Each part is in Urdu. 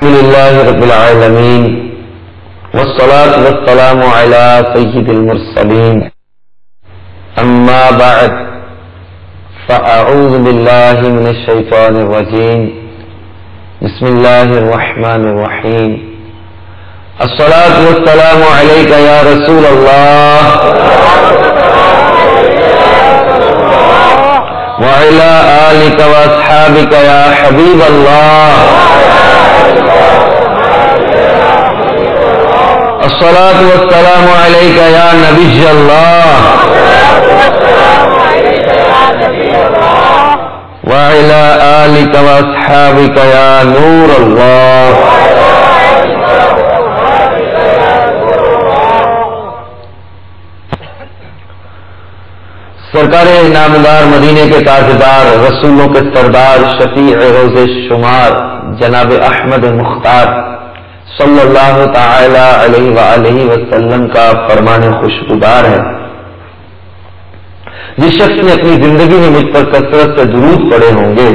الحمد لله رب العالمين والصلاة والسلام على سيد المرسلين أما بعد فأعوذ بالله من الشيطان الرجيم بسم الله الرحمن الرحيم الصلاة والسلام عليك يا رسول الله وعلى آلك وأصحابك يا حبيب الله الصلاة والسلام عليك يا نبي الله وعلى آلك وأصحابك يا نور الله سرکار نامدار مدینے کے تاجدار رسولوں کے سردار شفیع روز شمار جناب احمد مختار صلی اللہ تعالی علیہ وآلہ وسلم کا فرمان خوشگوار ہے. جس شخص نے اپنی زندگی میں مجھ پر کثرت سے درود پڑے ہوں گے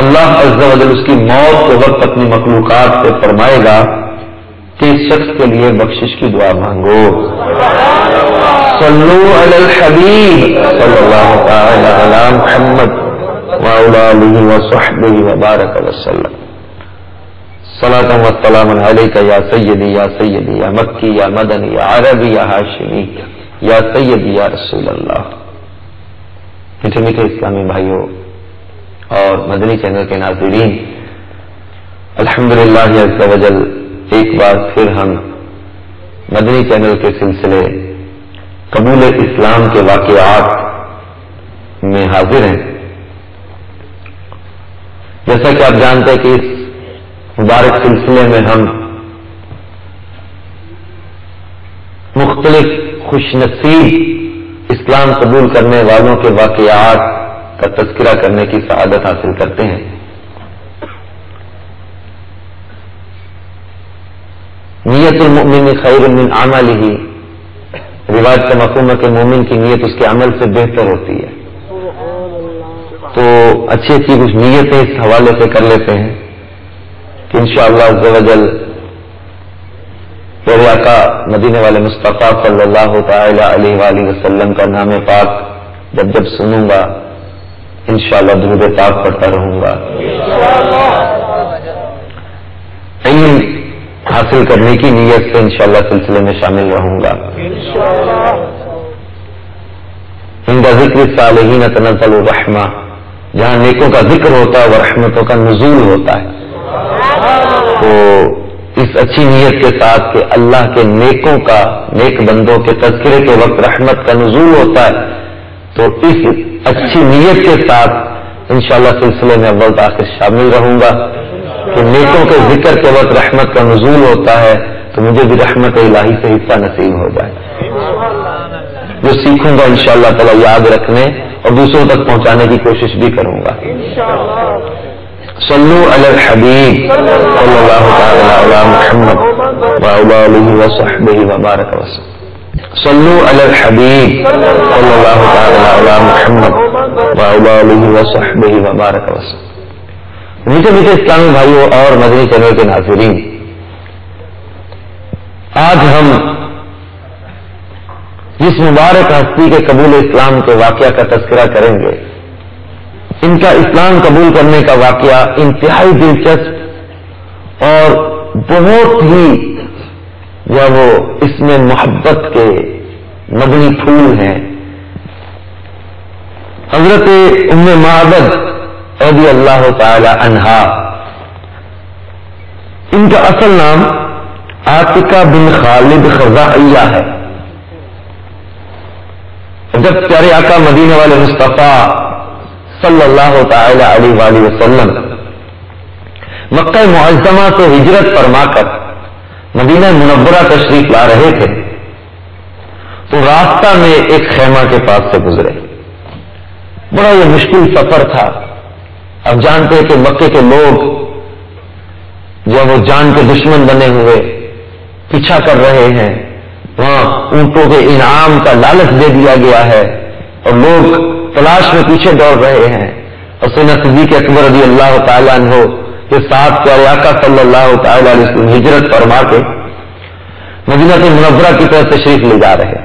اللہ عز و جل اس کی موت کے وقت اپنی مخلوقات سے فرمائے گا کہ اس شخص کے لیے بخشش کی دعا مانگو. صلو علی الحبیب صلی اللہ تعالی علی محمد وعلی آلہ وصحبہ وبارک وسلم. صلاۃ و سلام علیک یا سیدی یا مکی یا مدنی یا عربی یا ہاشمی یا سیدی یا رسول اللہ. میٹھے میٹھے اسلامی بھائیوں اور مدنی چینل کے ناظرین، الحمدللہ عز و جل ایک بار پھر ہم مدنی چینل کے سلسلے قبول اسلام کے واقعات میں حاضر ہیں. جیسا کہ آپ جانتے ہیں کہ اس مبارک سلسلے میں ہم مختلف خوش نصیب اسلام قبول کرنے والوں کے واقعات کا تذکرہ کرنے کی سعادت حاصل کرتے ہیں. نیت المؤمن خیر من عملہ، روایت کا مفہوم ہے کہ مومن کی نیت اس کے عمل سے بہتر ہوتی ہے. تو اچھی اچھی کچھ نیتیں اس حوالے سے کر لیتے ہیں کہ انشاءاللہ عز و جل میرے آقا مدینے والے مصطفیٰ صلی اللہ تعالی علیہ وآلہ وسلم کا نام پاک جب جب سنوں گا انشاءاللہ درود پاک پڑھتا رہوں گا. علم حاصل کرنے کی نیت سے انشاءاللہ سلسلے میں شامل رہوں گا. عند ذکر الصالحین تنزل الرحمہ، جہاں نیکوں کا ذکر ہوتا ہے وہ رحمتوں کا نزول ہوتا ہے. تو اس اچھی نیت کے ساتھ کہ اللہ کے نیکوں کا، نیک بندوں کے تذکرے کے وقت رحمت کا نزول ہوتا ہے، تو اس اچھی نیت کے ساتھ انشاءاللہ سلسلے میں اول تاخیر شامل رہوں گا کہ نیکوں کے ذکر کے وقت رحمت کا نزول ہوتا ہے تو مجھے بھی رحمت الہی سے حصہ نصیب ہو جائے. جو سیکھوں گا انشاءاللہ تعالی یاد رکھنے اور دوسروں تک پہنچانے کی کوشش بھی کروں گا. صلو علی الحبیب صلی اللہ تعالی علی محمد وعلی آلہ وصحبہ وبارک وسلم. صلو علی الحبیب صلی اللہ تعالی علی محمد وعلی آلہ وصحبہ وبارک وسلم. میٹھے میٹھے اسلامی بھائیوں اور مدنی چینل کے ناظرین، آج ہم جس مبارک ہستی کے قبول اسلام کے واقعہ کا تذکرہ کریں گے، ان کا اسلام قبول کرنے کا واقعہ انتہائی دلچسپ اور بہت ہی وہ اس میں محبت کے مدنی پھول ہیں. حضرت ام معبد رضی اللہ تعالی عنہا، ان کا اصل نام عاتقہ بن خالد خزاعیہ ہے. جب پیارے آقا مدینے والے مصطفیٰ صلی اللہ تعالی علیہ وآلہ وسلم مکہ معظمہ سے ہجرت فرما کر مدینہ منورہ تشریف لا رہے تھے تو راستہ میں ایک خیمہ کے پاس سے گزرے. بڑا یہ مشکل سفر تھا. اب جانتے ہیں کہ مکے کے لوگ جو وہ جان کے دشمن بنے ہوئے پیچھا کر رہے ہیں، وہاں اونٹوں کے انعام کا لالچ دے دیا گیا ہے اور لوگ تلاش میں پیچھے دوڑ رہے ہیں. اور سیدنا صدیق اکبر رضی اللہ تعالیٰ عنہ کے ساتھ پیارے آقا صلی اللہ تعالی علیہ وسلم ہجرت فرما کے مدینہ منورہ کی طرف تشریف لے جا رہے.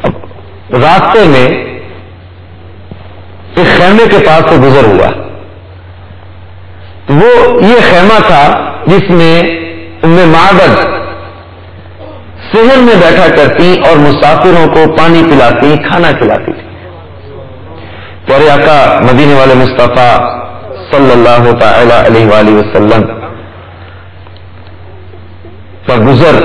اب راستے میں ایک خیمے کے پاس سے گزر ہوا. وہ یہ خیمہ تھا جس میں ام معبد صحن میں بیٹھا کرتی اور مسافروں کو پانی پلاتی، کھانا کھلاتی تھی. پیارے آقا مدینے والے مصطفیٰ صلی اللہ تعالی علیہ وآلہ وسلم کا گزر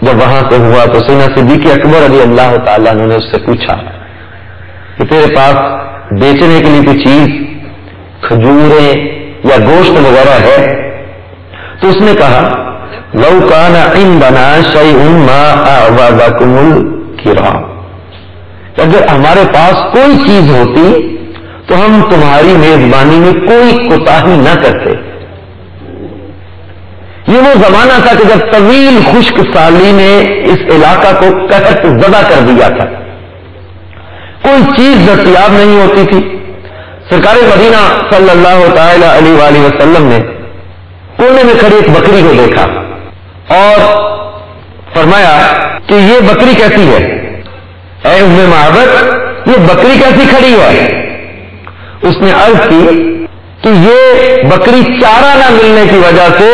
جب وہاں سے ہوا تو سیدنا صدیق اکبر رضی اللہ تعالیٰ عنہ نے اس سے پوچھا کہ تیرے پاس بیچنے کے لیے کوئی چیز، کھجوریں یا گوشت وغیرہ ہے؟ تو اس نے کہا لو کان عندنا شیء ما اعوذکم الکرام، اگر ہمارے پاس کوئی چیز ہوتی تو ہم تمہاری میزبانی میں کوئی کوتاہی نہ کرتے. یہ وہ زمانہ تھا کہ جب طویل خشک سالی نے اس علاقہ کو قحط زدہ کر دیا تھا، کوئی چیز دستیاب نہیں ہوتی تھی. سرکار مدینہ صلی اللہ تعالی علیہ وآلہ وسلم نے کونے میں کھڑی ایک بکری کو دیکھا اور فرمایا کہ یہ بکری کیسی ہے؟ اے ام معبد، یہ بکری کیسی کھڑی ہے؟ اس نے عرض کی کہ یہ بکری چارہ نہ ملنے کی وجہ سے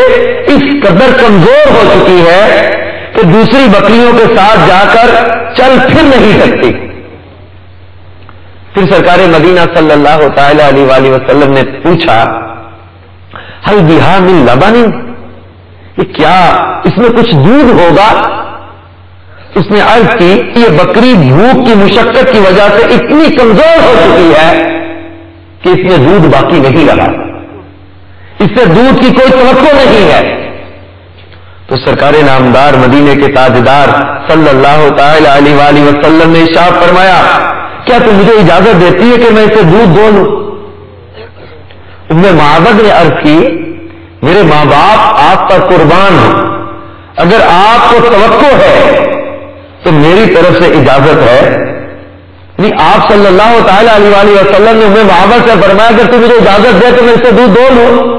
اس قدر کمزور ہو چکی ہے کہ دوسری بکریوں کے ساتھ جا کر چل پھر نہیں سکتی. پھر سرکار مدینہ صلی اللہ تعالی علیہ وآلہ وسلم نے پوچھا ہل بہا من لبن، یہ کیا اس میں کچھ دودھ ہوگا؟ اس نے عرض کی کہ یہ بکری بھوک کی مشقت کی وجہ سے اتنی کمزور ہو چکی ہے کہ اس میں دودھ باقی نہیں رہا، اس سے دودھ کی کوئی توقع نہیں ہے. تو سرکار نامدار مدینے کے تاجدار صلی اللہ تعالی علیہ وآلہ وسلم نے ارشاد فرمایا کیا تم مجھے اجازت دیتی ہے کہ میں اسے دودھ دو لوں؟ ام معبد نے عرض کی میرے ماں باپ آپ پر قربان ہوں، اگر آپ کو توقع ہے تو میری طرف سے اجازت ہے. نہیں، آپ صلی اللہ تعالی علیہ وآلہ وسلم نے ام معبد سے فرمایا اگر تم مجھے اجازت دے تو میں اسے دودھ دو لوں.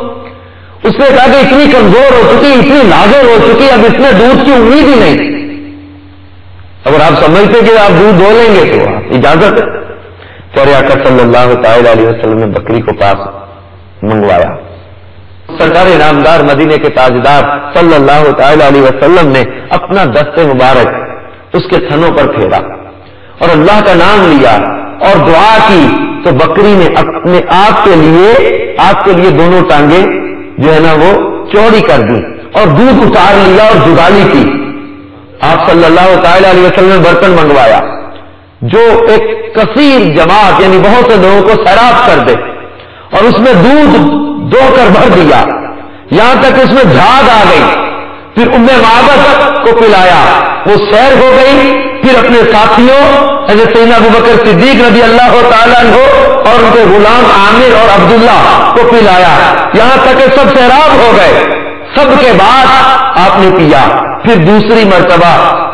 اس نے کہا کہ اتنی کمزور ہو چکی، اتنی نازر ہو چکی، اب اس میں دودھ کی امید ہی نہیں. اگر آپ سمجھتے کہ آپ دودھ دو لیں گے تو آپ اجازت ہے. پیارے آقا صلی اللہ تعالی علیہ وسلم نے بکری کو پاس منگوایا. سرکار نامدار مدینے کے تاجدار صلی اللہ تعالی علیہ وسلم نے اپنا دست مبارک اس کے تھنوں پر پھیرا اور اللہ کا نام لیا اور دعا کی تو بکری نے اپنے آپ کے لیے دونوں ٹانگیں جو ہے نا وہ چوڑی کر دی اور دودھ اتار لیا اور جگالی کی. آپ صلی اللہ تعالی علیہ وسلم نے برتن منگوایا جو ایک کثیر جماعت یعنی بہت سے لوگوں کو سیراب کر دے اور اس میں دودھ دو کر بھر دیا یہاں تک اس میں جھاگ آ گئی. پھر ام معبد کو پلایا، وہ سیر ہو گئی. پھر اپنے ساتھیوں حضرت سیدنا ابوبکر صدیق رضی اللہ تعالیٰ عنہ اور ان کے غلام عامر اور عبداللہ کو پلایا یہاں تک کہ سب سیراب ہو گئے. سب کے بعد آپ نے پیا. پھر دوسری مرتبہ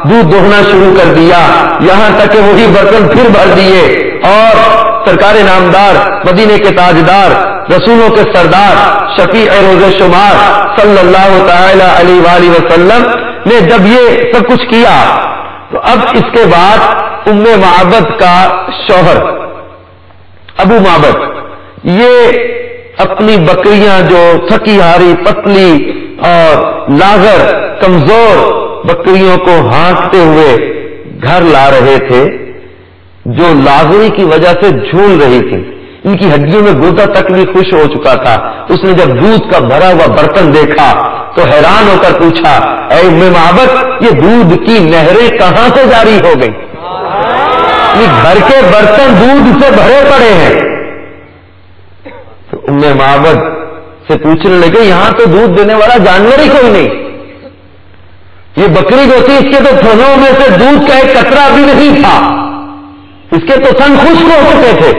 دودھ دوہنا شروع کر دیا یہاں تک کہ وہی برتن پھر بھر دیے اور سرکار نامدار مدینے کے تاجدار رسولوں کے سردار شفیع روز شمار صلی اللہ تعالی علیہ وآلہ وسلم نے جب یہ سب کچھ کیا تو اب اس کے بعد ام معبد کا شوہر ابو معبد یہ اپنی بکریاں جو تھکی ہاری پتلی اور لاغر کمزور بکریوں کو ہانکتے ہوئے گھر لا رہے تھے جو لاغری کی وجہ سے جھول رہی تھی. ان کی ہڈیوں میں گودا تک بھی خوش ہو چکا تھا. اس نے جب دودھ کا بھرا ہوا برتن دیکھا تو حیران ہو کر پوچھا اے ام معبد یہ دودھ کی نہریں کہاں سے جاری ہو گئی؟ یہ گھر کے برتن دودھ سے بھرے پڑے ہیں. تو ام معبد سے پوچھنے لگے یہاں تو دودھ دینے والا جانور ہی کوئی نہیں. یہ بکری جو تھی اس کے تو تھنوں میں سے دودھ کا ایک قطرہ بھی نہیں تھا، اس کے تو تھن خشک ہو چکے تھے.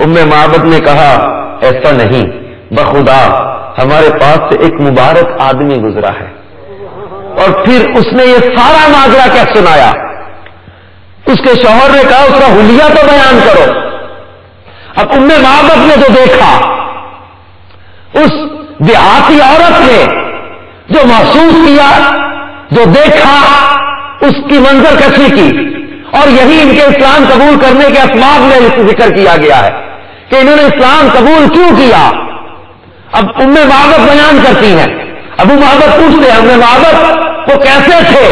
ام معبد نے کہا ایسا نہیں، بخدا ہمارے پاس سے ایک مبارک آدمی گزرا ہے. اور پھر اس نے یہ سارا ماجرا کیا سنایا. اس کے شوہر نے کہا اس کا حلیہ تو بیان کرو. اب ام معبد نے جو دیکھا اس دیہاتی عورت نے جو محسوس کیا، جو دیکھا، اس کی منظر کشی کی، اور یہی ان کے اسلام قبول کرنے کے اسباب میں ذکر کیا گیا ہے کہ انہوں نے اسلام قبول کیوں کیا۔ اب ام معبد بیان کرتی ہیں، ابو معبد پوچھتے ہیں ام معبد وہ کیسے تھے؟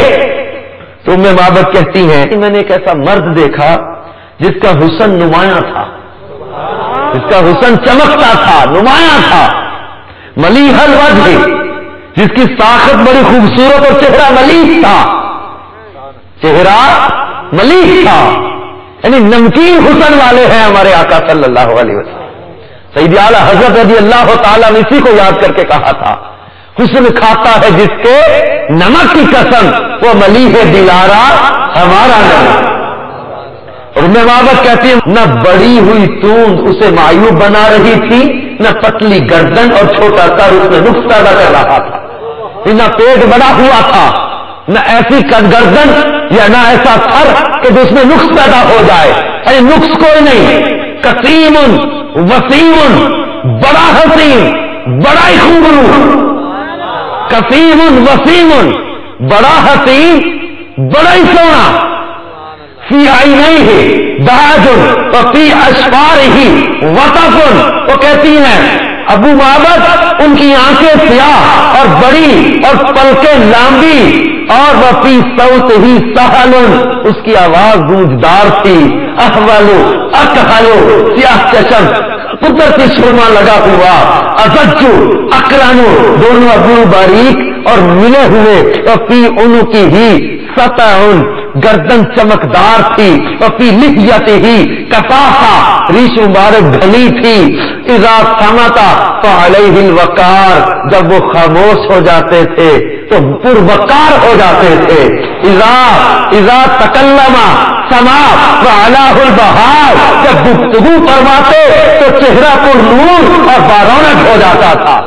تو ام معبد کہتی ہیں کہ میں نے ایک ایسا مرد دیکھا جس کا حسن نمایاں تھا، جس کا حسن چمکتا تھا، نمایاں تھا، ملیح الوجہ، جس کی ساخت بڑی خوبصورت اور چہرہ ملیح تھا، چہرہ ملیح تھا، یعنی نمکین حسن والے ہیں ہمارے آقا صلی اللہ علیہ وسلم۔ سید اعلی حضرت رضی اللہ تعالیٰ نے اسی کو یاد کر کے کہا تھا، حسن کھاتا ہے جس کے نمک کی قسم، وہ ملیح دلارا ہمارا نمک۔ اور ام معبد کہتی ہے نہ بڑی ہوئی توند اسے معیوب بنا رہی تھی، نہ پتلی گردن اور چھوٹا سر اس میں نقص پیدا کر رہا تھا، نہ پیٹ بڑا ہوا تھا، نہ ایسی گردن یا نہ ایسا سر کہ جس میں نقص پیدا ہو جائے، ارے نقص کوئی نہیں، قسیم وسیم، بڑا حسین، بڑا ہی خوبصورت، قسیم وسیم، بڑا حسین، بڑا ہی سونا، فی عینیہ بہاج وفی اشفارہ وطف۔ وہ کہتی ہیں ابو معبد ان کی آنکھیں سیاہ اور بڑی اور پلکیں لامبی، اور وفی صوت ہی سہل، اس کی آواز گونجدار تھی، احول اکحل، سیاہ چشم، قدرتی سرما لگا ہوا، ازجو اقرن، دونوں ابرو باریک اور ملے ہوئے، وفی عنقہ ہی سطع، گردن چمکدار تھی، وفی لحیتہ ہی کثافہ، ریش مبارک ڈھلی تھی، اذا سمتا فعلیہ الوقار، جب وہ خاموش ہو جاتے تھے تو پروقار ہو جاتے تھے، اذا تکلم سما فعلاه البہار، جب گفتگو فرماتے تو چہرہ پر نور اور بارونق ہو جاتا تھا۔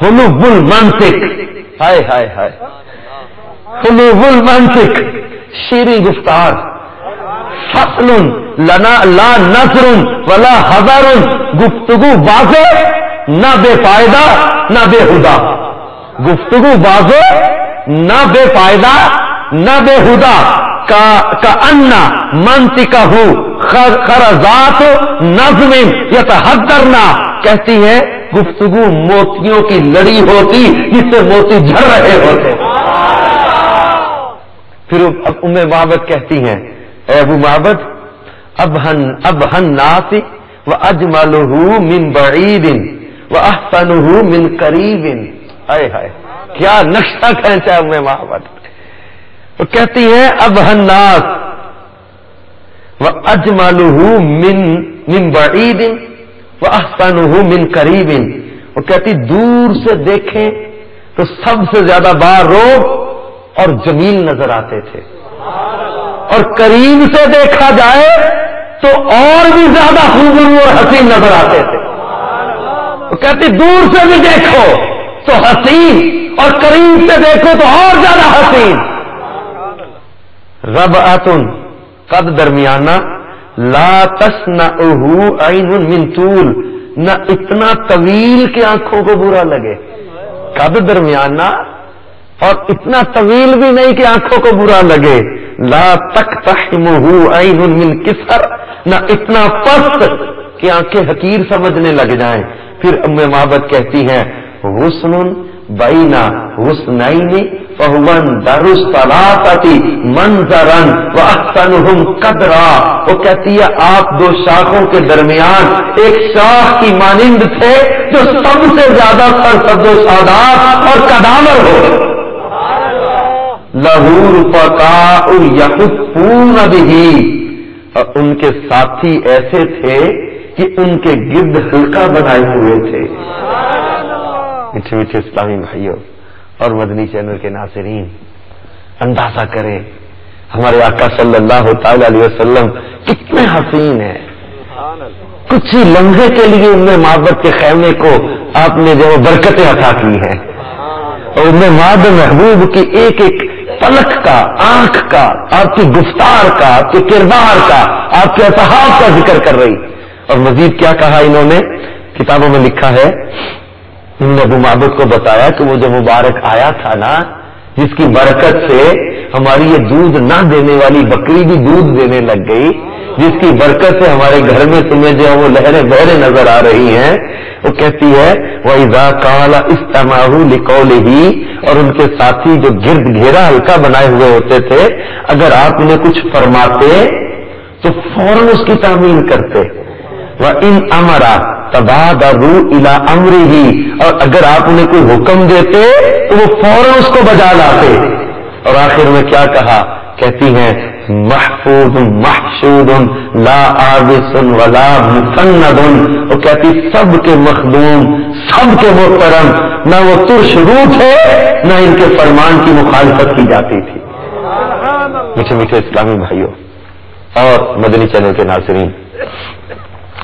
حلو المنطق، ہائے ہائے ہائے، حلو المنطق، شیریں گفتار، فصل لنا لا نظر ولا حذر، گفتگو واضح نہ بے فائدہ نہ بے ہدا، گفتگو واضح نہ بے فائدہ نہ بے ہدا، کأن منطقہ خرزات نظم یتحدرنا، کہتی ہے گفتگو موتیوں کی لڑی ہوتی جس سے موتی جھڑ رہے ہوتے۔ پھر ام معبد کہتی ہیں اے ابو معبد ابہن ناس واجملہ من بعید واحسنہ من قریب، ہائے ہائے کیا نقشہ کھینچا ام معبد۔ وہ کہتی ہیں ابہن ناس واجملہ من بعید واحسنہ من قریب، وہ کہتی دور سے دیکھیں تو سب سے زیادہ باروب اور جمیل نظر آتے تھے، اور قریب سے دیکھا جائے تو اور بھی زیادہ خوبصورت اور حسین نظر آتے تھے۔ وہ کہتی دور سے بھی دیکھو تو حسین، اور قریب سے دیکھو تو اور زیادہ حسین۔ ربعۃ، قد درمیانہ، لا تسنعہ عین من طول، نہ اتنا طویل کہ آنکھوں کو برا لگے، قد درمیانہ اور اتنا طویل بھی نہیں کہ آنکھوں کو برا لگے، لا تقتحمہ عین من کسر، نہ اتنا پست کہ آنکھیں حقیر سمجھنے لگ جائیں۔ پھر ام معبد کہتی ہیں حسن بین حسنین فہو در الثلاثۃ منظرا واحسنہم قدرا، وہ کہتی ہے آپ دو شاخوں کے درمیان ایک شاخ کی مانند تھے جو سب سے زیادہ سرسبز و شاداب اور قدامر ہو۔ لہو رفقاء یحفون بہ، اور ان کے ساتھی ایسے تھے کہ ان کے گرد حلقہ بنائے ہوئے تھے۔ میٹھے میٹھے اسلامی بھائیوں اور مدنی چینل کے ناظرین، اندازہ کریں ہمارے آقا صلی اللہ تعالی علیہ وسلم کتنے حسین ہیں۔ کچھ ہی لمحے کے لیے ام معبد کے خیمے کو آپ نے جو برکتیں عطا کی ہیں، اور ام معبد محبوب کی ایک ایک پلک کا، آنکھ کا، آپ کی گفتار کا، آپ کے کردار کا، آپ کے اصحاب کا ذکر کر رہی۔ اور مزید کیا کہا انہوں نے کتابوں میں لکھا ہے، انہوں نے ابو معبد کو بتایا کہ وہ جو مبارک آیا تھا نا، جس کی برکت سے ہماری یہ دودھ نہ دینے والی بکری بھی دودھ دینے لگ گئی، جس کی برکت سے ہمارے گھر میں تمہیں جو وہ لہریں بہریں نظر آ رہی ہیں، وہ کہتی ہے وَإِذَا قَالَ اسْتَمَعُوا لِقَوْلِهِ، اور ان کے ساتھی جو گرد گھیرا ہلکا بنائے ہوئے ہوتے تھے، اگر آپ انہیں کچھ فرماتے تو فوراً اس کی تعمیل کرتے، وَإِنْ أَمَرَ تَبَادَرُوا إِلَىٰ أَمْرِهِ، اور اگر آپ انہیں کوئی حکم دیتے تو وہ فوراً اس کو بجا لاتے۔ اور آخر میں کیا کہا؟ کہتی ہیں محفوظ محشود لا عابس ولا مفند، وہ کہتی سب کے مخدوم، سب کے محترم، نہ وہ ترش روح تھے نہ ان کے فرمان کی مخالفت کی جاتی تھی۔ میٹھے میٹھے اسلامی بھائیوں اور مدنی چینل کے ناظرین،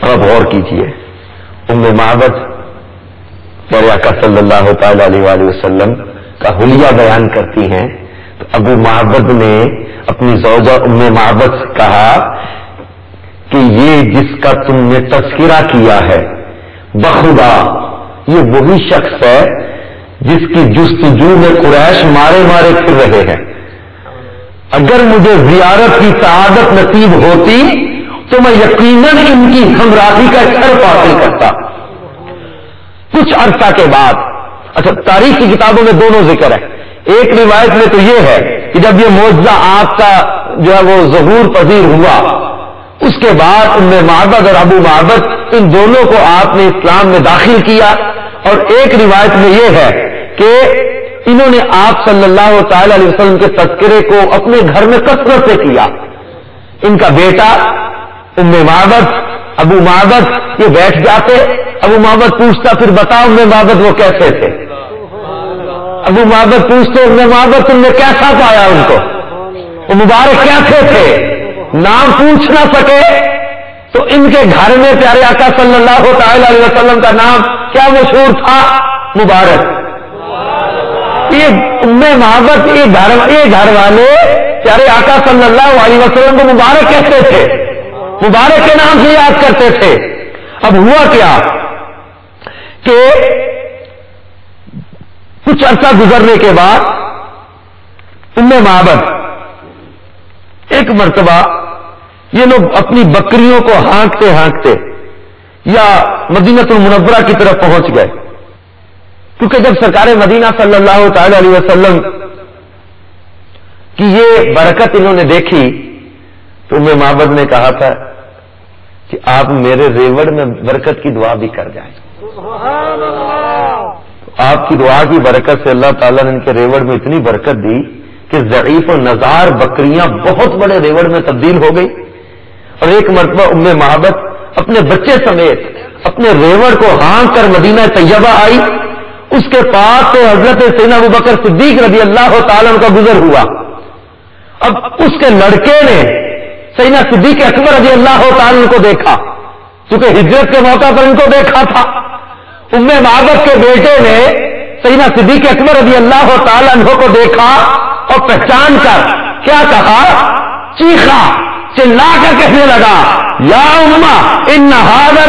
اب غور کیجیے، ام معبد پیارے آقا صلی اللہ تعالی علیہ وآلہ وسلم کا حلیہ بیان کرتی ہیں، تو ابو معبد نے اپنی زوجہ ام معبد سے کہا کہ یہ جس کا تم نے تذکرہ کیا ہے بخدا، یہ وہی شخص ہے جس کی جستجو میں قریش مارے مارے پھر رہے ہیں۔ اگر مجھے زیارت کی سعادت نصیب ہوتی تو میں یقیناً ان کی ہمراہی کا شرف حاصل کرتا۔ کچھ عرصہ کے بعد، اچھا تاریخ کی کتابوں میں دونوں ذکر ہے، ایک روایت میں تو یہ ہے کہ جب یہ معجزہ آپ کا جو ہے وہ ظہور پذیر ہوا، اس کے بعد ام معبد اور ابو معبد ان دونوں کو آپ نے اسلام میں داخل کیا، اور ایک روایت میں یہ ہے کہ انہوں نے آپ صلی اللہ تعالی علیہ وسلم کے تذکرے کو اپنے گھر میں کثرت سے کیا۔ ان کا بیٹا ام معبد، ابو معبد یہ بیٹھ جاتے، ابو معبد پوچھتا پھر بتاؤ ام معبد وہ کیسے تھے؟ ابو معبد پوچھتے ام معبد تم نے کیسا پایا ان کو؟ وہ مبارک کیسے تھے؟ نام پوچھ نہ سکے تو ان کے گھر میں پیارے آقا صلی اللہ تعالی علیہ وسلم کا نام کیا مشہور تھا؟ مبارک۔ یہ ام معبد یہ گھر والے پیارے آقا صلی اللہ علیہ وسلم کو مبارک کہتے تھے، مبارک کے نام سے یاد کرتے تھے۔ اب ہوا کیا کہ کچھ عرصہ گزرنے کے بعد ام معبد ایک مرتبہ یہ لوگ اپنی بکریوں کو ہانکتے ہانکتے یا مدینہ المنورہ کی طرف پہنچ گئے، کیونکہ جب سرکار مدینہ صلی اللہ تعالی علیہ وسلم کی یہ برکت انہوں نے دیکھی تو ام معبد نے کہا تھا کہ آپ میرے ریوڑ میں برکت کی دعا بھی کر جائیں۔ آپ کی دعا کی برکت سے اللہ تعالیٰ نے ان کے ریوڑ میں اتنی برکت دی کہ ضعیف و نزار بکریاں بہت بڑے ریوڑ میں تبدیل ہو گئی، اور ایک مرتبہ ام معبد اپنے بچے سمیت اپنے ریوڑ کو ہانک کر مدینہ طیبہ آئی، اس کے پاس سے حضرت سیدنا ابوبکر صدیق رضی اللہ تعالیٰ کا گزر ہوا۔ اب اس کے لڑکے نے سیدنا صدیق اکبر رضی اللہ تعالیٰ کو دیکھا، کیونکہ ہجرت کے موقع پر ان کو دیکھا تھا۔ ام معبد کے بیٹے نے سیدنا صدیق اکبر رضی اللہ تعالیٰ عنہ کو دیکھا اور پہچان کر کیا کہا؟ چیخا، چلا کر کہنے لگا یا امہ ان ھذا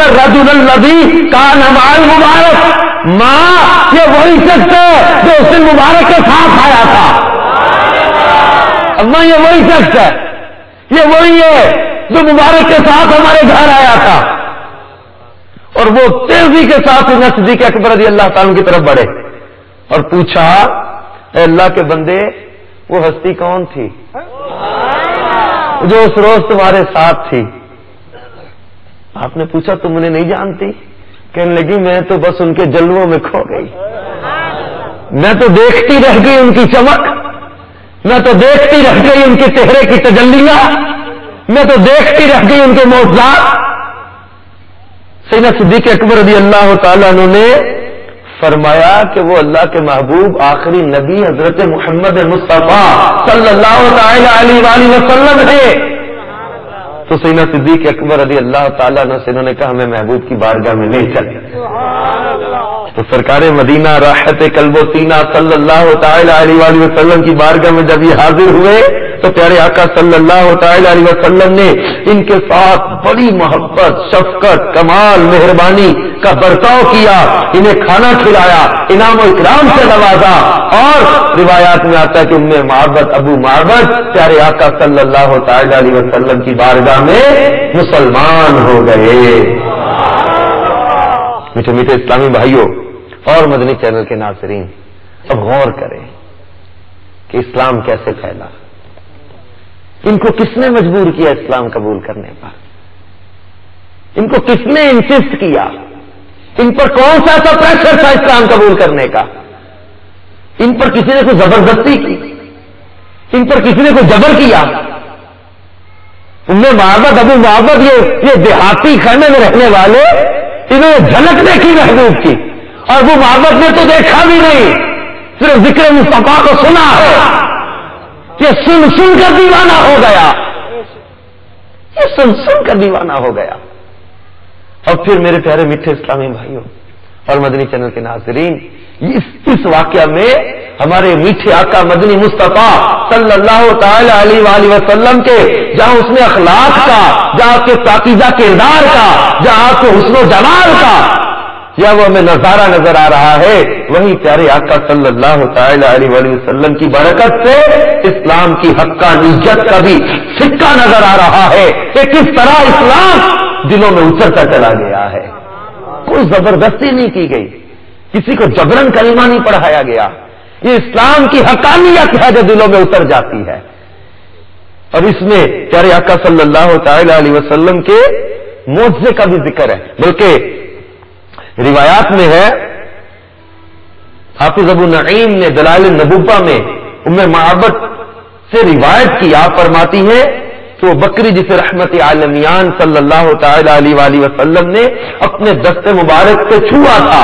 الرجل الذی کان مع المبارک، ماں یہ وہی شخص ہے جو اس دن مبارک کے ساتھ آیا تھا۔ اماں یہ وہی شخص ہے، یہ وہی ہے جو مبارک کے ساتھ ہمارے گھر آیا تھا۔ اور وہ تیزی کے ساتھ صدیق اکبر رضی اللہ تعالیٰ کی طرف بڑھے اور پوچھا اے اللہ کے بندے وہ ہستی کون تھی جو اس روز تمہارے ساتھ تھی؟ آپ نے پوچھا تم انہیں نہیں جانتی؟ کہنے لگی میں تو بس ان کے جلووں میں کھو گئی، میں تو دیکھتی رہ گئی ان کی چمک، میں تو دیکھتی رہ گئی ان کے چہرے کی تجلیاں، میں تو دیکھتی رہ گئی ان کے معجزات۔ سیدنا صدیق اکبر رضی اللہ تعالیٰ عنہ نے فرمایا کہ وہ اللہ کے محبوب آخری نبی حضرت محمد مصطفیٰ صلی اللہ تعالی علیہ وآلہ وسلم ہے۔ تو سیدنا صدیق اکبر رضی اللہ تعالیٰ عنہ سے انہوں نے کہا ہمیں محبوب کی بارگاہ میں لے چلے۔ تو سرکار مدینہ راحت قلب و سینہ صلی اللہ تعالی علیہ وآلہ وسلم کی بارگاہ میں جب یہ حاضر ہوئے تو پیارے آقا صلی اللہ تعالی علیہ وسلم نے ان کے ساتھ بڑی محبت، شفقت، کمال، مہربانی کا برتاؤ کیا، انہیں کھانا کھلایا، انعام و اکرام سے نوازا، اور روایات میں آتا ہے کہ ابو معبد پیارے آقا صلی اللہ تعالی علیہ وسلم کی بارگاہ میں مسلمان ہو گئے۔ میٹھے میٹھے اسلامی بھائیوں اور مدنی چینل کے ناظرین، اب غور کریں کہ اسلام کیسے پھیلا، ان کو کس نے مجبور کیا اسلام قبول کرنے پر، ان کو کس نے انسسٹ کیا، ان پر کون سا ایسا پریشر تھا اسلام قبول کرنے کا، ان پر کسی نے کوئی زبردستی کی، ان پر کسی نے کوئی جبر کیا؟ ابو معبد یہ دیہاتی خیمے میں رہنے والے، انہوں نے جھلک دیکھی محبوب کی، اور ابو معبد نے تو دیکھا بھی نہیں، صرف ذکر مصطفیٰ کو سنا ہے، یہ سن سن کر دیوانہ ہو گیا، یہ سن سن کر دیوانہ ہو گیا۔ اور پھر میرے پیارے میٹھے اسلامی بھائیوں اور مدنی چینل کے ناظرین، اس واقعہ میں ہمارے میٹھے آقا مدنی مصطفیٰ صلی اللہ تعالی علیہ وآلہ وسلم کے جہاں اس نے اخلاق کا، جہاں آپ کے پاکیزہ کردار کا، جہاں آپ کے حسن و جمال کا یا وہ ہمیں نظارہ نظر آ رہا ہے، وہی پیارے آقا صلی اللہ تعالی علیہ وآلہ وسلم کی برکت سے اسلام کی حقانیت کا بھی سکہ نظر آ رہا ہے کہ کس طرح اسلام دلوں میں اترتا چلا گیا ہے۔ کوئی زبردستی نہیں کی گئی، کسی کو جبرن کلمہ نہیں پڑھایا گیا، یہ اسلام کی حقانیت ہے جو دلوں میں اتر جاتی ہے۔ اور اس میں پیارے آقا صلی اللہ تعالی علیہ وسلم کے معجزے کا بھی ذکر ہے، بلکہ روایات میں ہے، حافظ ابو نعیم نے دلائل النبوہ میں ام معبد سے روایت کی، آپ فرماتی ہیں کہ وہ بکری جسے رحمت عالمیان صلی اللہ تعالی علیہ وآلہ وسلم نے اپنے دست مبارک سے چھوا تھا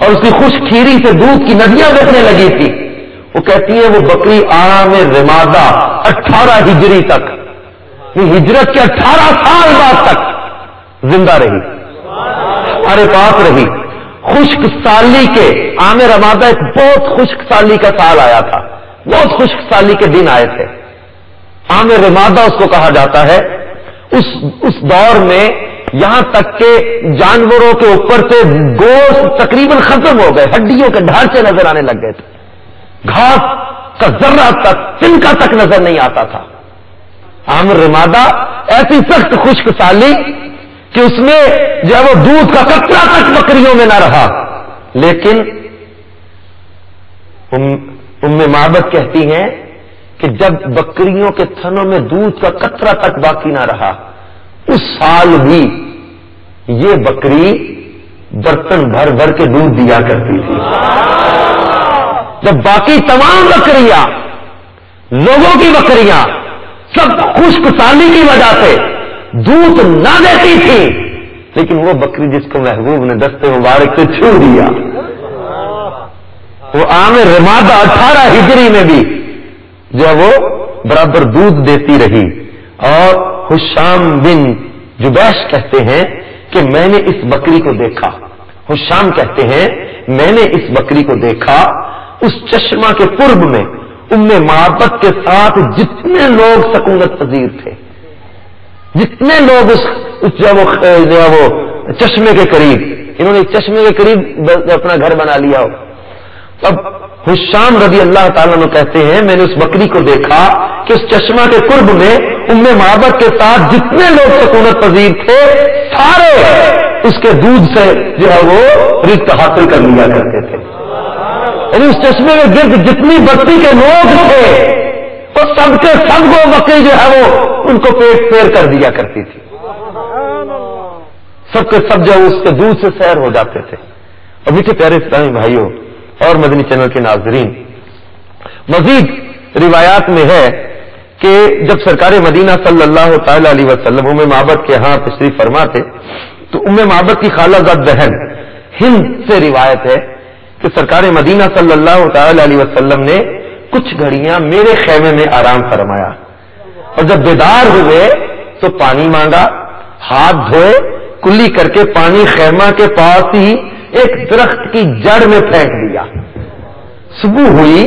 اور اس کی خشک کھیری سے دودھ کی ندیاں بہنے لگی تھی، وہ کہتی ہیں وہ بکری عام رمادہ 18 ہجری تک، ہجرت کے 18 سال بعد تک زندہ رہی، ہمارے پاس رہی۔ خشک سالی کے عام رمادہ ایک بہت خشک سالی کا سال آیا تھا، بہت خشک سالی کے دن آئے تھے، عام رمادہ اس کو کہا جاتا ہے۔ اس دور میں یہاں تک کہ جانوروں کے اوپر سے گوشت تقریباً ختم ہو گئے، ہڈیوں کے ڈھانچے نظر آنے لگ گئے تھے، گھاس کا ذرہ تک، تنکا تک نظر نہیں آتا تھا۔ عام رمادہ ایسی سخت خشک سالی کہ اس میں جو ہے وہ دودھ کا قطرہ تک بکریوں میں نہ رہا، لیکن ام معبد کہتی ہیں کہ جب بکریوں کے تھنوں میں دودھ کا قطرہ تک باقی نہ رہا، اس سال بھی یہ بکری برتن بھر بھر کے دودھ دیا کرتی تھی، جب باقی تمام بکریاں، لوگوں کی بکریاں سب خشک سالی کی وجہ سے دودھ نہ دیتی تھی، لیکن وہ بکری جس کو محبوب نے دست مبارک سے چھو دیا، وہ عام رمادہ 18 ہجری میں بھی جو ہے وہ برابر دودھ دیتی رہی۔ اور حشام بن جبیش کہتے ہیں کہ میں نے اس بکری کو دیکھا، حشام کہتے ہیں میں نے اس بکری کو دیکھا اس چشمہ کے قرب میں، ام معبد کے ساتھ جتنے لوگ سکونت پذیر تھے، جتنے لوگ جو وہ چشمے کے قریب، انہوں نے چشمے کے قریب اپنا گھر بنا لیا ہو۔ اب حشام رضی اللہ تعالیٰ عنہ کہتے ہیں میں نے اس بکری کو دیکھا کہ اس چشمہ کے قرب میں ام معبد کے ساتھ جتنے لوگ سکونت پذیر تھے سارے اس کے دودھ سے جو ہے وہ رزق حاصل کر لیا کرتے تھے، یعنی اس چشمے میں گرد جتنی بستی کے لوگ تھے وہ سب کے سب کو بکری جو ہے وہ ان کو پیٹ پھیر کر دیا کرتی تھی، سب کے سب جو اس کے دودھ سے سیر ہو جاتے تھے۔ اور میٹھے پیارے اسلامی بھائیوں اور مدنی چینل کے ناظرین، مزید روایات میں ہے کہ جب سرکار مدینہ صلی اللہ تعالی علیہ وسلم ام معبد کے ہاں تشریف فرما تھے تو ام معبد کی خالہ زاد بہن ہند سے روایت ہے کہ سرکار مدینہ صلی اللہ تعالی علیہ وسلم نے کچھ گھڑیاں میرے خیمے میں آرام فرمایا، اور جب بیدار ہوئے تو پانی مانگا، ہاتھ دھوئے، کلی کر کے پانی خیمہ کے پاس ہی ایک درخت کی جڑ میں پھینک دیا۔ صبح ہوئی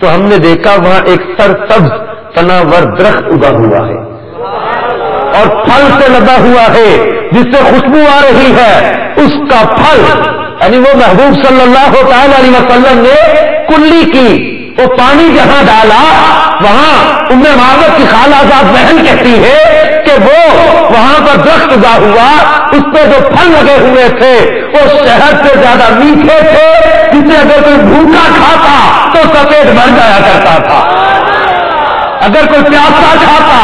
تو ہم نے دیکھا وہاں ایک سرسبز تناور درخت اگا ہوا ہے اور پھل سے لگا ہوا ہے جس سے خوشبو آ رہی ہے. اس کا پھل یعنی وہ محبوب صلی اللہ تعالی علیہ وسلم نے کلی کی وہ پانی جہاں ڈالا وہاں ام معبد کی خالہ زاد بہن کہتی ہے کہ وہ وہاں پر درخت اگا ہوا اس پہ جو پھل لگے ہوئے تھے وہ شہد سے زیادہ میٹھے تھے جسے اگر کوئی بھوکا کھاتا تو سفید بھر جایا کرتا تھا. اگر کوئی پیاسا کھاتا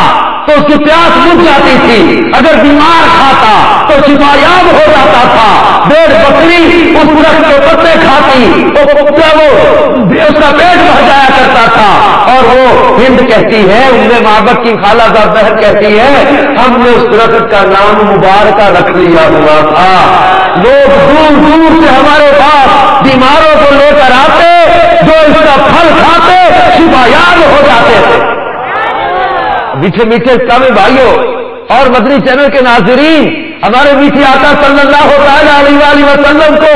تو اس کی پیاس بجھ جاتی تھی. اگر بیمار کھاتا تو شفا یاب ہو جاتا تھا. بھیڑ بکری اس درخت کے پتے کھاتی تو اس کا پیٹ بھر جایا کرتا تھا. اور وہ ہند کہتی ہے ام معبد کی خالہ زاد بہن کہتی ہے ہم نے اس درخت کا نام مبارکہ رکھ لیا ہوا تھا. لوگ دور دور سے ہمارے پاس بیماروں کو لے کر آتے جو اس کا پھل کھاتے شفا یاب ہو جاتے تھے. میٹھے میٹھے اسلامی بھائیوں اور مدنی چینل کے ناظرین، ہمارے میٹھے آقا صلی اللہ تعالی علیہ وآلہ وسلم کو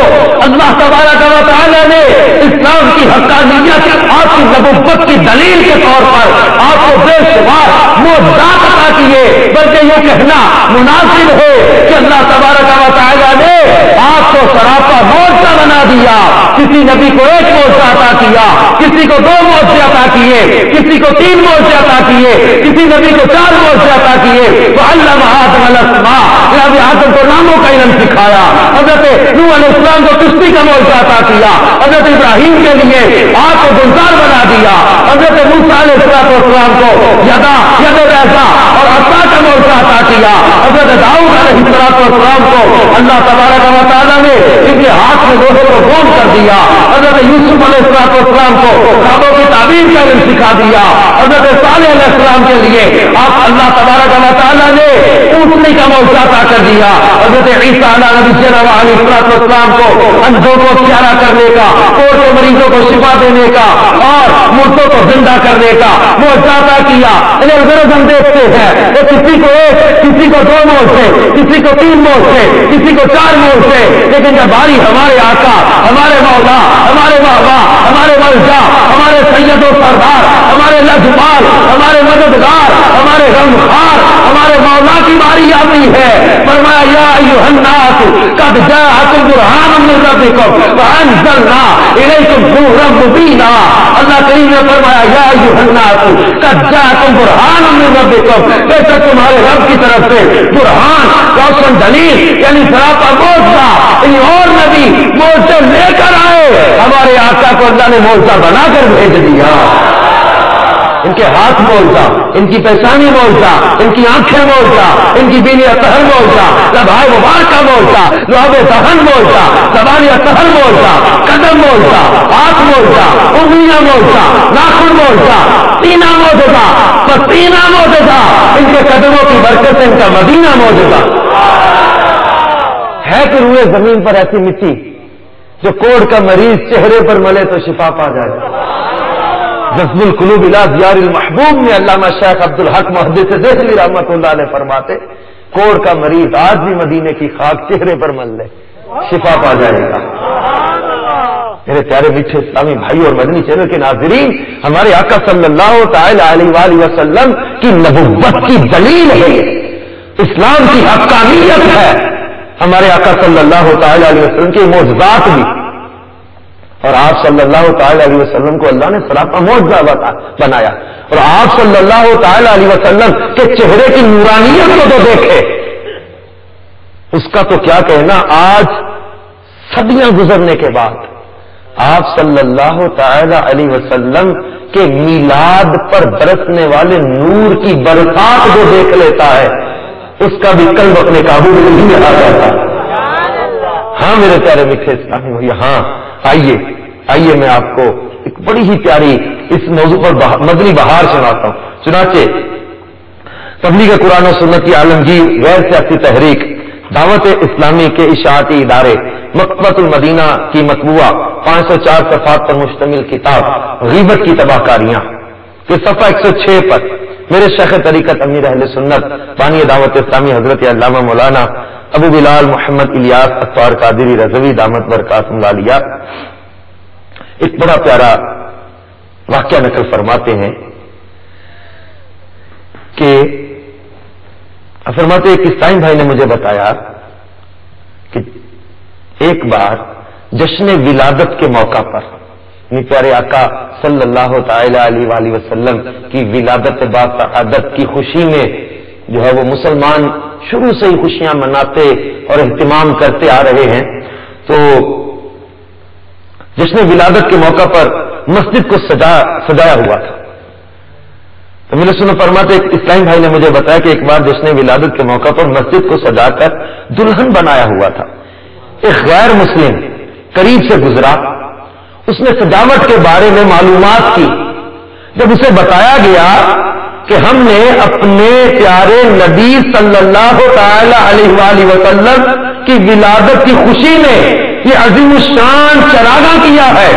اللہ تبارک و تعالی نے اسلام کی حقانیت آپ کی نبوت کی دلیل کے طور پر آپ کو بے شمار معجزات عطا کیے. بلکہ یہ کہنا مناسب ہے کہ اللہ تبارک و تعالی نے آپ کو سراپا معجزہ بنا دیا. کسی نبی کو ایک معجزہ عطا کیا، کسی کو 2 معجزے عطا کیے، کسی کو 3 معجزے عطا کیے، کسی نبی کو 4 معجزے عطا کیے. وعلم آدم الاسماء، آدم کو ناموں کا علم سکھایا. حضرت نوح علیہ السلام کو کشتی کا معجزہ عطا کیا. حضرت ابراہیم کے لیے آگ کو گلزار بنا دیا. حضرت موسیٰ علیہ السلام کو ید ریزہ اور عصا کا معجزہ عطا کیا. حضرت داؤد علیہ السلام کو اللہ تبارک و تعالیٰ نے ان کے ہاتھ میں لوہے کو گول کر دیا. حضرت یوسف علیہ السلام کو خوابوں کی تعبیر کا علم سکھا دیا. حضرت صالح علیہ السلام کے لیے آپ اللہ تبارک و تعالیٰ نے اونٹنی کا معجزہ عطا کر دیا. حضرت عیسیٰ علیہ السلام کو اندھوں کو پیارا کرنے کا، کوڑ کے مریضوں کو شفا دینے کا اور مردوں کو زندہ کرنے کا معجزہ عطا کیا. غرض ہم دیکھتے ہیں کہ کسی کو 1، کسی کو 2 معجزے، کسی کو 3 معجزے، کسی کو 4 معجزے. لیکن جب باری ہمارے آقا، ہمارے مولا، ہمارے بابا، ہمارے ملجا، ہمارے سید و سردار، ہمارے لجپال، ہمارے مددگار، ہمارے غمخوار، ہمارے مولا کی باری آتی ہے، فرمایا یا ایھا الناس قد جاءکم برہان من ربکم وانزلنا الیکم نورا مبینا. اللہ کریم نے فرمایا یا ایھا الناس قد جاءکم برہان من ربکم، بے شک تمہارے رب کی طرف سے برہان، روشن دلیل یعنی سراپا معجزہ. اور نبی معجزہ لے کر آئے، ہمارے آقا کو اللہ نے معجزہ بنا کر بھیج دیا. ان کے ہاتھ معجزہ، ان کی پیشانی معجزہ، ان کی آنکھیں معجزہ، ان کی بینی اطہر معجزہ، لبھائے مبارکہ معجزہ، لعاب دہن معجزہ، زبان اطہر معجزہ، قدم معجزہ، ہاتھ معجزہ، انگلیاں معجزہ، ناخن معجزہ، سینہ معجزہ، پسینہ معجزہ. ان کے قدموں کی برکت سے ان کا مدینہ معجزہ ہے. کہ روئے زمین پر ایسی مٹی جو کوڑ کا مریض چہرے پر ملے تو شفا پا جائے. جذب القلوب الى دیار المحبوب میں علامہ شیخ عبد الحق محدث دہلوی رحمۃ اللہ علیہ فرماتے کوڑ کا مریض آج بھی مدینے کی خاک چہرے پر مل لے شفا پا جائے گا. میرے پیارے میٹھے اسلامی بھائی اور مدنی چینل کے ناظرین، ہمارے آقا صلی اللہ تعالی علیہ وآلہ وسلم کی نبوت کی دلیل ہے، اسلام کی حقانیت ہے. ہمارے آقا صلی اللہ تعالی علیہ وسلم کے معجزات بھی، اور آپ صلی اللہ تعالی علیہ وسلم کو اللہ نے سراپا معجزہ بنایا. اور آپ صلی اللہ تعالی علیہ وسلم کے چہرے کی نورانیت کو تو دیکھے، اس کا تو کیا کہنا. آج صدیاں گزرنے کے بعد آپ صلی اللہ تعالی علیہ وسلم کے میلاد پر برسنے والے نور کی برسات جو دیکھ لیتا ہے اس کا بھی قلب اپنے قابو میں نہیں آ جاتا. ہاں میرے پیارے میٹھے اسلامی بھائی، ہاں آئیے میں آپ کو ایک بڑی ہی پیاری اس موضوع پر مدنی بہار سناتا ہوں. چنانچہ تبلیغ قرآن و سنت کی عالمگیر غیر سیاسی تحریک دعوت اسلامی کے اشاعتی ادارے مکتبۃ المدینہ کی مطبوعہ 504 صفحات پر مشتمل کتاب غیبت کی تباہ کاریاں کے صفحہ 106 پر میرے شیخ طریقت امیر اہل سنت بانی دعوت اسلامی حضرت علامہ مولانا ابو بلال محمد الیاس اطوار قادری رضوی دامت برکاتہم العالیہ ایک بڑا پیارا واقعہ نقل فرماتے ہیں کہ فرماتے ایک عیسائی بھائی نے مجھے بتایا کہ ایک بار جشن ولادت کے موقع پر پیارے آقا صلی اللہ تعالی علیہ وآلہ وسلم کی ولادت باسعادت کی خوشی میں جو ہے وہ مسلمان شروع سے ہی خوشیاں مناتے اور اہتمام کرتے آ رہے ہیں. تو جشن ولادت کے موقع پر مسجد کو سجایا ہوا تھا. تو میرے سنو فرماتے ایک اسلامی بھائی نے مجھے بتایا کہ ایک بار جشن ولادت کے موقع پر مسجد کو سجا کر دلہن بنایا ہوا تھا. ایک غیر مسلم قریب سے گزرا, اس نے سجاوٹ کے بارے میں معلومات کی. جب اسے بتایا گیا کہ ہم نے اپنے پیارے نبی صلی اللہ تعالی علیہ وآلہ وسلم کی ولادت کی خوشی میں یہ عظیم الشان چراغاں کیا ہے,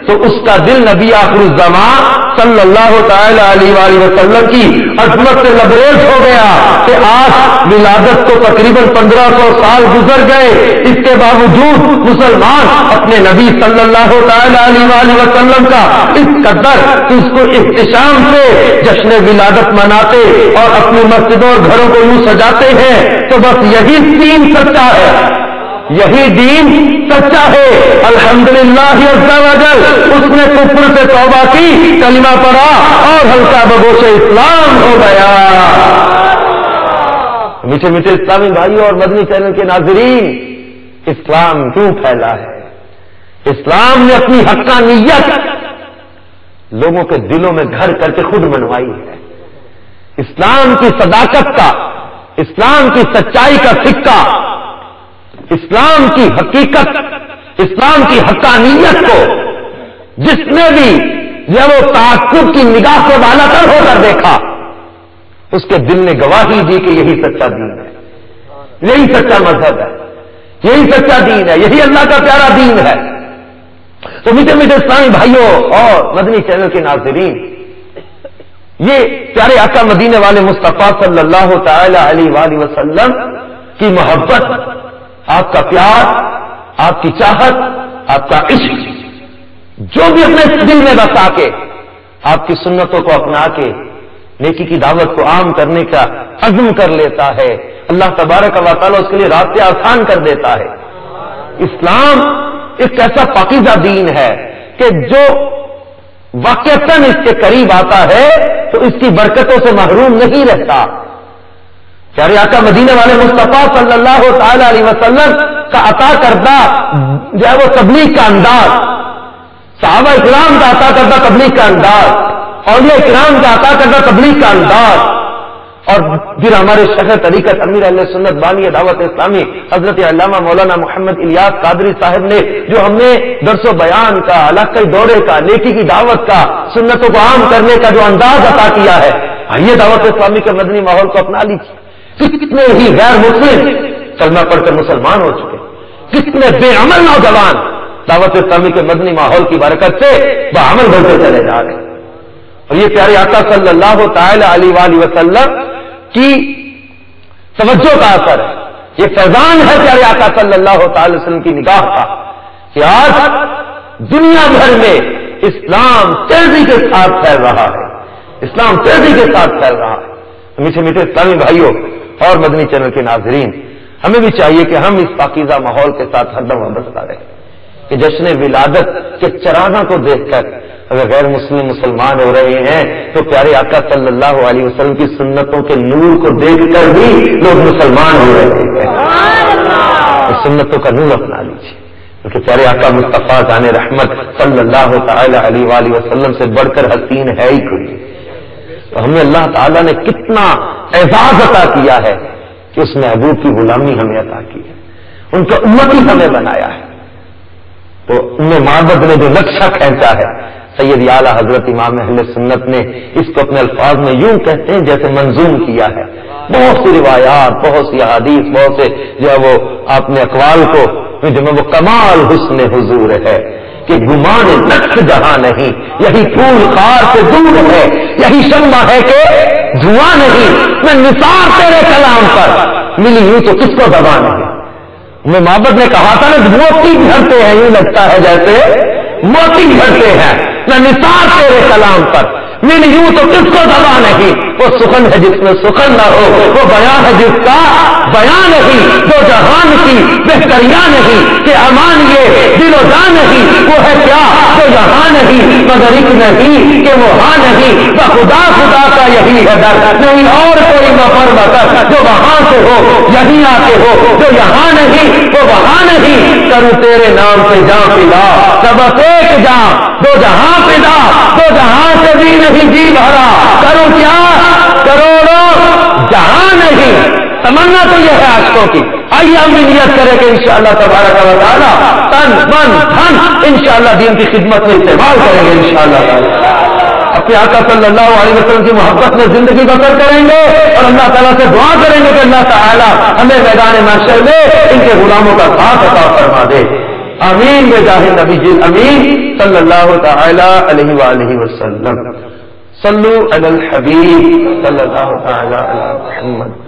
تو اس کا دل نبی آخر الزمان صلی اللہ تعالی علیہ وآلہ وسلم کی عظمت سے لبریز ہو گیا کہ آج ولادت کو تقریباً 1500 سال گزر گئے, اس کے باوجود مسلمان اپنے نبی صلی اللہ تعالی علیہ وآلہ وسلم کا اس قدر اس کو احتشام سے جشن ولادت مناتے اور اپنی مسجدوں اور گھروں کو یوں سجاتے ہیں. تو بس یہی دین سچا ہے, یہی دین سچا ہے. الحمدللہ عز وجل اس نے کفر سے توبہ کی, کلمہ پڑھا اور ہلکا بگوش اسلام ہو گیا. میٹھے میٹھے اسلامی بھائیوں اور مدنی چینل کے ناظرین, اسلام کیوں پھیلا ہے؟ اسلام نے اپنی حقانیت لوگوں کے دلوں میں گھر کر کے خود منوائی ہے. اسلام کی صداقت کا, اسلام کی سچائی کا سکہ, اسلام کی حقیقت, اسلام کی حقانیت کو جس نے بھی یہ وہ تعصب کی نگاہ کو بالا کر ہو کر دیکھا, اس کے دل نے گواہی دی کہ یہی سچا دین ہے, یہی سچا مذہب ہے, یہی سچا دین ہے, یہی اللہ کا پیارا دین ہے. تو میٹھے میٹھے اسلامی بھائیوں اور مدنی چینل کے ناظرین, یہ پیارے آقا مدینے والے مصطفیٰ صلی اللہ تعالی علیہ وآلہ وسلم کی محبت, آپ کا پیار, آپ کی چاہت, آپ کا عشق, جو بھی اپنے دل میں بسا کے آپ کی سنتوں کو اپنا کے نیکی کی دعوت کو عام کرنے کا عزم کر لیتا ہے, اللہ تبارک و تعالیٰ اس کے لیے راستے آسان کر دیتا ہے. اسلام ایک ایسا پاکیزہ دین ہے کہ جو واقعتاً اس کے قریب آتا ہے تو اس کی برکتوں سے محروم نہیں رہتا. پیارے آقا مدینے والے مصطفیٰ صلی اللہ تعالی علیہ وسلم کا عطا کردہ جو ہے وہ تبلیغ کا انداز, صحابہ اکرام کا عطا کردہ تبلیغ کا انداز, اولیاء اکرام کا عطا کردہ تبلیغ کا انداز, اور پھر ہمارے شیخ طریقت امیر اہل سنت بانی دعوت اسلامی حضرت علامہ مولانا محمد الیاس قادری صاحب نے جو ہمیں درس و بیان کا, علاقائی دورے کا, نیکی کی دعوت کا, سنتوں کو عام کرنے کا جو انداز عطا کیا ہے, آئیے دعوت اسلامی کے مدنی ماحول کو اپنا لیجیے. کتنے ہی غیر مسلم کلمہ پڑھ کر مسلمان ہو چکے, کتنے بے عمل نوجوان دعوت اسلامی کے مدنی ماحول کی برکت سے بعمل بنتے چلے جا رہے ہیں. اور یہ پیارے آقا صلی اللہ تعالی علیہ وآلہ وسلم کی توجہ کا اثر ہے, یہ فیضان ہے پیارے آقا صلی اللہ تعالی وسلم کی نگاہ کا کہ آج دنیا بھر میں اسلام تیزی کے ساتھ پھیل رہا ہے, اسلام تیزی کے ساتھ پھیل رہا ہے. میٹھے میٹھے اسلامی بھائیوں اور مدنی چینل کے ناظرین, ہمیں بھی چاہیے کہ ہم اس پاکیزہ ماحول کے ساتھ ہر دم وابستہ رہیں کہ جشن ولادت کے چراغاں کو دیکھ کر اگر غیر مسلم مسلمان ہو رہے ہیں تو پیارے آقا صلی اللہ علیہ وسلم کی سنتوں کے نور کو دیکھ کر بھی لوگ مسلمان ہو رہے ہیں. سنتوں کا نور اپنا لیجیے, کیونکہ پیارے آقا مصطفیٰ جان رحمت صلی اللہ تعالی علیہ وآلہ وسلم سے بڑھ کر حسین ہے ہی کوئی. تو ہمیں اللہ تعالیٰ نے کتنا اعزاز عطا کیا ہے کہ اس محبوب کی غلامی ہمیں عطا کی ہے, ان کا امتی ہمیں بنایا ہے. تو ان معبد نے جو نقشہ کھینچا ہے, سید اعلیٰ حضرت امام اہل سنت نے اس کو اپنے الفاظ میں یوں کہتے ہیں جیسے منظوم کیا ہے. بہت سی روایات, بہت سی احادیث, بہت سے جو ہے وہ آپ نے اقوال کو جن میں وہ کمال حسن حضور ہے کہ گمان نقش جہاں نہیں, یہی پھول خار سے دور ہے, یہی شمع ہے کہ دھواں نہیں, میں نثار تیرے کلام پر ملی ہوں تو کس کو دبا نہیں. میں معبد نے کہا تھا نا موتی جھڑتے ہیں, یوں لگتا ہے جیسے موتی جھڑتے ہیں, نہ نثار تیرے کلام پر. مل یوں تو کس کو دبا نہیں, وہ سخن ہے جس میں سخن نہ ہو, وہ بیان ہے جس کا بیان نہیں, جو جہان کی بہتریاں نہیں کہ امان یہ دل و جان نہیں, وہ ہے کیا جو یہاں نہیں مگر ایک نہیں کہ وہ ہاں نہیں, خدا خدا کا یہی ہے در, نہیں اور کوئی مفر مکر جو وہاں سے ہو یہی آ کے ہو, جو یہاں نہیں وہ وہاں نہیں, کروں تیرے نام سے جاں پلا سبق ایک جاں دو جہاں پلا, دو جہاں سے بھی نہیں جی بھرا, کروں کیا کروڑوں جہاں نہیں. تمنا تو یہ ہے عاشقوں کی. آئیے ہم بھی نیت کریں کہ انشاءاللہ تبارک و تعالی تن من دھن انشاءاللہ دین کی خدمت میں استعمال کریں گے انشاءاللہ. اپنے آقا صلی اللہ علیہ وسلم کی محبت میں زندگی بسر کریں گے اور اللہ تعالیٰ سے دعا کریں گے کہ اللہ تعالیٰ ہمیں میدان محشر میں ان کے غلاموں کا ساتھ عطا فرما دے. آمین بجاہ نبی جی امین صلی اللہ تعالی علیہ وآلہ وسلم. صلو علی الحبیب صلی اللہ تعالی علی محمد.